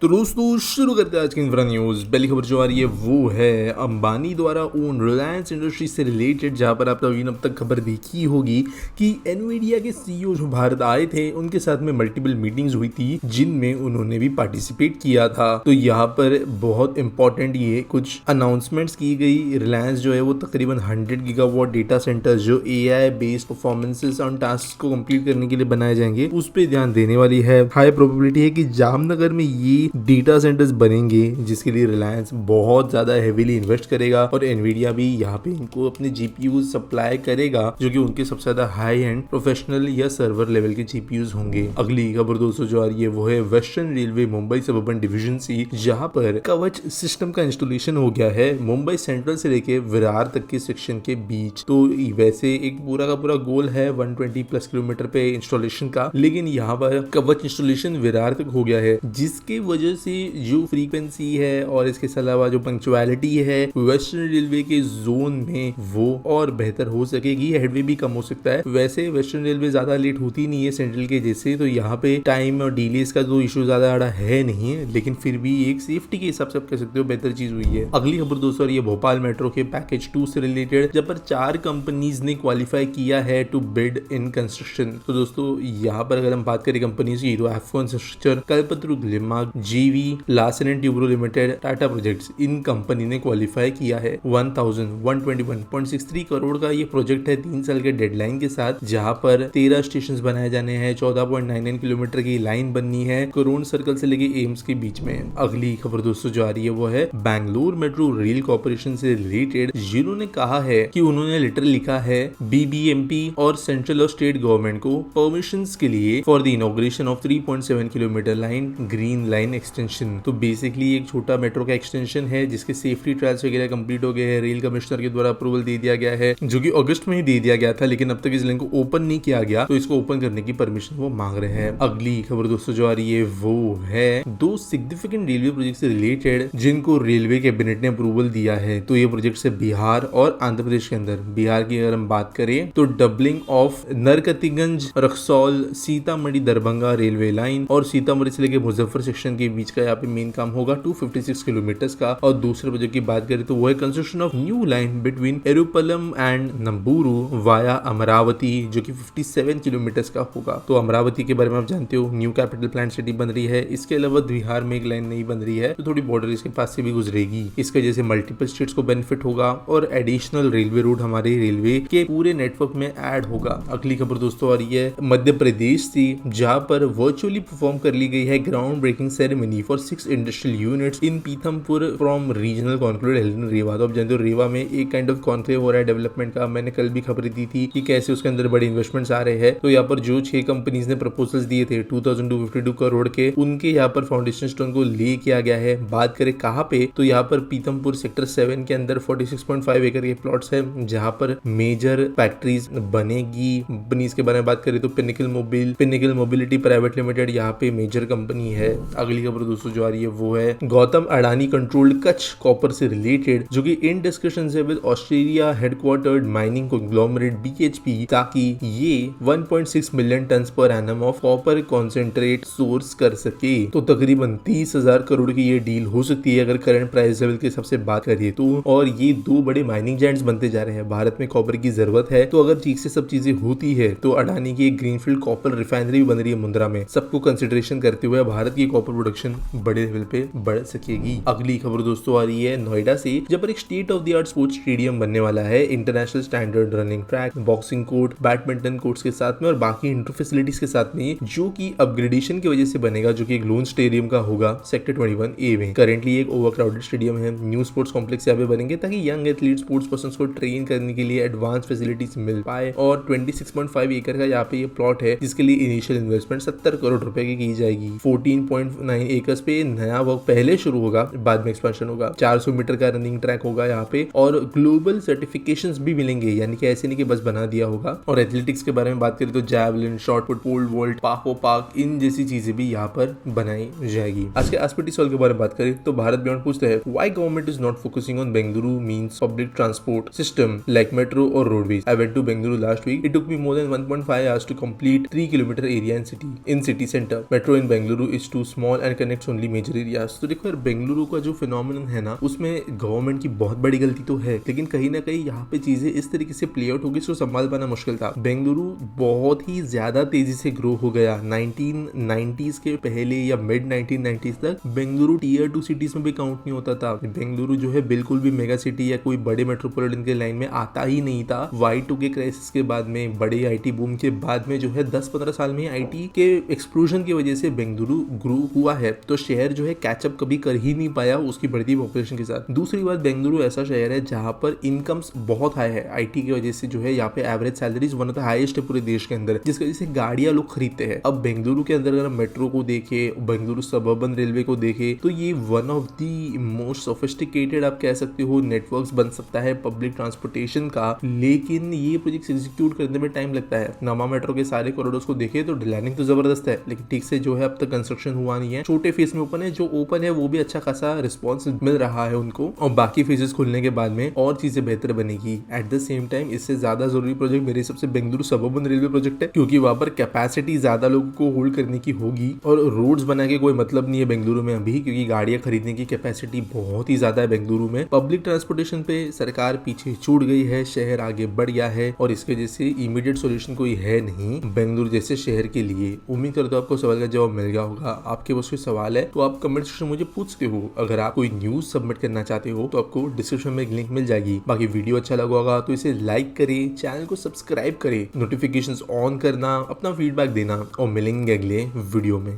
तो दोस्तों शुरू करते हैं आज की इंफ्रा न्यूज। पहली खबर जो आ रही है वो है अंबानी द्वारा ओन रिलायंस इंडस्ट्री से रिलेटेड, जहां पर आप तभी अब तक खबर देखी होगी कि एनवीडिया के सीईओ जो भारत आए थे उनके साथ में मल्टीपल मीटिंग्स हुई थी जिनमें उन्होंने भी पार्टिसिपेट किया था। तो यहाँ पर बहुत इंपॉर्टेंट ये कुछ अनाउंसमेंट्स की गई। रिलायंस जो है वो तकरीबन 100 गीगावाट डेटा सेंटर्स जो AI based performances on task को कंप्लीट करने के लिए बनाए जाएंगे उस पर ध्यान देने वाली है। हाई प्रोबेबिलिटी है कि जामनगर में ये डेटा सेंटर्स बनेंगे जिसके लिए रिलायंस बहुत ज्यादा हेवीली इन्वेस्ट करेगा और एनवीडिया भी यहाँ पे इनको अपने जीपीयू सप्लाई करेगा जो कि उनके सबसे ज्यादा हाई एंड प्रोफेशनल या सर्वर लेवल के जीपीयूज होंगे। अगली खबर दोस्तों जो आ रही है वो है western railway Mumbai suburban division सी, जहां पर कवच सिस्टम का इंस्टॉलेशन हो गया है मुंबई सेंट्रल से लेके विरार तक के सेक्शन के बीच। तो वैसे एक पूरा का पूरा गोल है 120 प्लस किलोमीटर पे इंस्टॉलेशन का, लेकिन यहाँ पर कवच इंस्टॉलेशन विरार तक हो गया है जिसके वजह से जो फ्रीक्वेंसी है और इसके अलावा जो पंक्चुअलिटी है वेस्टर्न रेलवे के जोन में वो और बेहतर हो सकेगी। हेडवे भी कम हो सकता है। वैसे वेस्टर्न रेलवे ज्यादा लेट होती नहीं है सेंट्रल के जैसे, तो यहाँ पे टाइम और डिलेस का तो इशू ज्यादा बड़ा है नहीं, लेकिन फिर भी एक सेफ्टी के हिसाब से आप कह सकते हो बेहतर चीज हुई है। अगली खबर दोस्तों ये भोपाल मेट्रो के पैकेज 2 से रिलेटेड, जब पर 4 कंपनीज ने क्वालिफाई किया है टू बिड इन कंस्ट्रक्शन। तो दोस्तों यहाँ पर अगर हम बात करें कंपनीज की तो एफको इंफ्रास्ट्रक्चर, कल्पतरु ग्लिमार्क, जीवी, Larsen and Toubro limited, Tata projects, in company ने क्वालिफाई किया है। 1121.63 करोड़ का ये प्रोजेक्ट है 3 साल के डेडलाइन के साथ, जहां पर 13 स्टेशन बनाए जाने हैं, 14.99 किलोमीटर की लाइन बननी है करोड़ सर्कल से लेके एम्स के बीच में। अगली खबर दोस्तों जो आ रही है वो है बैंगलोर मेट्रो रेल कॉर्पोरेशन से रिलेटेड, जिन्होंने कहा है कि उन्होंने लेटर लिखा है BBMP और सेंट्रल और स्टेट गवर्नमेंट को परमिशंस के लिए for the inauguration of 3.7 kilometre line green line extension. तो बेसिकली एक छोटा मेट्रो का एक्सटेंशन है जिसके सेफ्टी ट्रायल्स वगैरह कंप्लीट हो गए हैं, रेल कमिश्नर के द्वारा अप्रूवल दे दिया गया है जो कि अगस्त में ही दे दिया गया था, लेकिन अब तक इस लाइन को ओपन नहीं किया गया, तो इसको ओपन करने की परमिशन वो मांग रहे हैं। अगली खबर दोस्तों जो आ रही है वो है 2 सिग्निफिकेंट रेलवे प्रोजेक्ट से रिलेटेड जिनको रेलवे कैबिनेट ने अप्रूवल दिया है। तो ये प्रोजेक्ट है बिहार और आंध्र प्रदेश के अंदर। बिहार की अगर हम बात करें तो doubling of Narkatiaganj Raxaul Sitamarhi Darbhanga railway line और सीतामढ़ी से लेकर मुजफ्फर सेक्शन के बीच का यहाँ पे मेन काम होगा 256 किलोमीटर का। और दूसरे प्रोजेक्ट की बात करें तो वो है construction of new line between Errupalem and Namburu via Amaravati, जो कि 57 किलोमीटर का होगा। तो अमरावती के बारे में आप जानते हो न्यू कैपिटल प्लान सिटी बन रही है। इसके अलावा बिहार में एक लाइन नहीं बन रही है, तो थोड़ी बॉर्डर इसके पास से भी गुजरेगी। इसके वजह से मल्टीपल स्टेट्स को बेनिफिट होगा और एडिशनल रेलवे रूट हमारे रेलवे के पूरे नेटवर्क में ऐड होगा। अगली खबर दोस्तों आ रही है मध्य प्रदेश से, जहां पर वर्चुअली परफॉर्म कर ली गई है ground breaking ceremony for 6 industrial units in Pithampur from regional conclave held in Rewa. तो आप जानते हो रेवा में एक काइंड ऑफ कॉन्क्लेव हो रहा है डेवलपमेंट का। मैंने कल भी खबर दी थी कि कैसे उसके अंदर बड़े इन्वेस्टमेंट्स आ रहे हैं। तो यहाँ पर जो 6 कंपनीज ने प्रपोजल्स दिए थे 2252 करोड़ के, उनके यहाँ पर फाउंडेशन स्टोन को ले किया गया है। बात करें कहाँ पे, तो यहाँ पर पीथमपुर सेक्टर 7 के अंदर 46.5 एकड़ के प्लॉट्स है जहाँ पर मेजर फैक्ट्रीज बनेगी। कंपनीज के बारे में बात करें तो पिनिकल मोबिलिटी प्राइवेट लिमिटेड यहाँ पे मेजर कंपनी है। अगली खबर दोस्तों जो आ रही है वो है गौतम अडानी कंट्रोल्ड कच्छ कॉपर से रिलेटेड, जो कि इन डिस्कशन है with Australia headquartered mining conglomerate BHP, ताकि ये 1.6 million ton per annum of copper concentrate source कर सके। तो तकरीबन 30,000 करोड़ की ये डील हो सकती है अगर करंट प्राइस लेवल के हिसाब से बात करिए तो। और ये 2 बड़े माइनिंग जायंट्स बनते जा रहे हैं। भारत में कॉपर की जरूरत है, तो अगर ठीक से सब चीजें होती है तो अडानी की एक ग्रीनफील्ड कॉपर रिफाइनरी भी बन रही है मुंद्रा में। सबको कंसिडरेशन करते हुए भारत की कॉपर प्रोडक्शन बड़े लेवल पे बढ़ सकेगी। अगली खबर दोस्तों आ रही है नोएडा से, जब पर एक state of the art sports stadium बनने वाला है international standard running track, boxing court, badminton courts के साथ में और बाकी इंटर फैसिलिटीज के साथ में, जो की अपग्रेडेशन की वजह से बनेगा, जो कि एक लोन स्टेडियम का होगा सेक्टर 21A में। करेंटली एक ओवरक्राउडेड स्टेडियम है। न्यू स्पोर्ट्स कॉम्प्लेक्स यहाँ पे बनेंगे ताकि यंग एथलीट स्पोर्ट्स पर्सन को ट्रेन करने के लिए एडवांस फैसिलिटीज मिल पाए। और 26.5 एकड़ का यहाँ पे ये प्लॉट है जिसके लिए इनिशियल इन्वेस्टमेंट 70 करोड़ रुपए की जाएगी। 14.9 एकर्स पे नया वर्क पहले शुरू होगा, बाद में एक्सपेंशन होगा। 400 मीटर का रनिंग ट्रैक होगा यहाँ पे और ग्लोबल सर्टिफिकेशंस भी मिलेंगे, यानी कि ऐसे नहीं कि बस बना दिया होगा। और एथलेटिक्स के बारे में बात करें तो जैवलिन, शॉटपुट, पोल वॉल्ट, पाको पार्क, इन जैसी चीजें भी यहाँ पर बनाई जाएगी। आज के एसपीटी सॉल्व के बारे में बात करें तो भारत बियॉन्ड पूछते हैं why government is not focusing on Bengaluru means public transport system like metro और roadways. I went to Bengaluru last week. It took me more than 1.5 hours to complete 3 kilometer area in city center. Metro in Bengaluru is too small and connects only major areas. तो देखो यार बेंगलुरु का जो phenomenon है ना, उसमें government की बहुत बड़ी गलती तो है, लेकिन कहीं ना कहीं यहाँ पे चीजें इस तरीके से प्ले आउट हो गई, इसको संभाल पाना मुश्किल था। बेंगलुरु बहुत ही ज्यादा तेजी से ग्रो हो गया 1990s के पहले या मिड 1990s तक। बेंगलुरु टीयर 2 सिटीज में भी काउंट नहीं होता था। बेंगलुरु जो है बिल्कुल भी मेगा सिटी या कोई बड़े मेट्रोपॉलिटन के लाइन में आता ही नहीं था। Y2K क्राइसिस के बाद में, बड़े आईटी बूम के बाद में जो है 10-15 साल में आईटी के एक्सप्लोजन की वजह से बेंगलुरु ग्रो हुआ है। तो शहर जो है कैचअप कभी कर ही नहीं पाया उसकी बढ़ती पॉपुलेशन के साथ। दूसरी बात, बेंगलुरु ऐसा शहर है जहां पर इनकम्स बहुत हाई है आईटी की वजह से, जो है यहाँ पे average salaries one of the highest है पूरे देश के अंदर, जिसकी वजह से गाड़ियां लोग खरीदते हैं। अब बेंगलुरु के अंदर अगर मेट्रो को देखे, बेंगलुरु सबअर्बन रेलवे को देखे, तो ये one of the most sophisticated आप कह सकते हो नेटवर्क्स बन सकता है पब्लिक ट्रांसपोर्टेशन का। लेकिन ये प्रोजेक्ट एग्जीक्यूट करने में टाइम लगता है। नमा मेट्रो के सारे कॉरिडोर्स को देखे तो डिजाइनिंग तो जबरदस्त है, लेकिन ठीक से जो है अब तक कंस्ट्रक्शन हुआ नहीं है। छोटे फेज में ओपन है, जो ओपन है वो भी अच्छा खासा रिस्पॉन्स मिल रहा है उनको, और बाकी फेजेस खुलने के बाद में और चीजें बेहतर बनेगी। एट द सेम टाइम इससे ज्यादा जरूरी प्रोजेक्ट मेरे हिसाब से बेंगलुरु सबअर्बन रेलवे प्रोजेक्ट है, क्योंकि वहां पर कैपेसिटी ज्यादा लोगों को होल्ड करने की होगी। और रोड्स बना के कोई मतलब नहीं है बेंगलुरु में अभी, क्योंकि गाड़ियां खरीदने की कैपेसिटी बहुत ही ज्यादा है बेंगलुरु में। पब्लिक ट्रांसपोर्टेशन पे सरकार पीछे छूट गई है, शहर आगे बढ़ गया है, और इसकी वजह से इमीडिएट सोल्यूशन कोई है नहीं बेंगलुरु जैसे शहर के लिए। उम्मीद करता हूं आपको सवाल का जवाब मिल गया होगा। आपके पास कोई सवाल है तो आप कमेंट सेक्शन में मुझे पूछ सकते हो। अगर आप कोई न्यूज सबमिट करना चाहते हो तो आपको डिस्क्रिप्शन में एक लिंक मिल जाएगी। बाकी वीडियो अच्छा लगा होगा तो इसे लाइक करें, चैनल को सब्सक्राइब करें, नोटिफिकेशंस ऑन करना, अपना फीडबैक देना, और मिलेंगे अगले वीडियो में।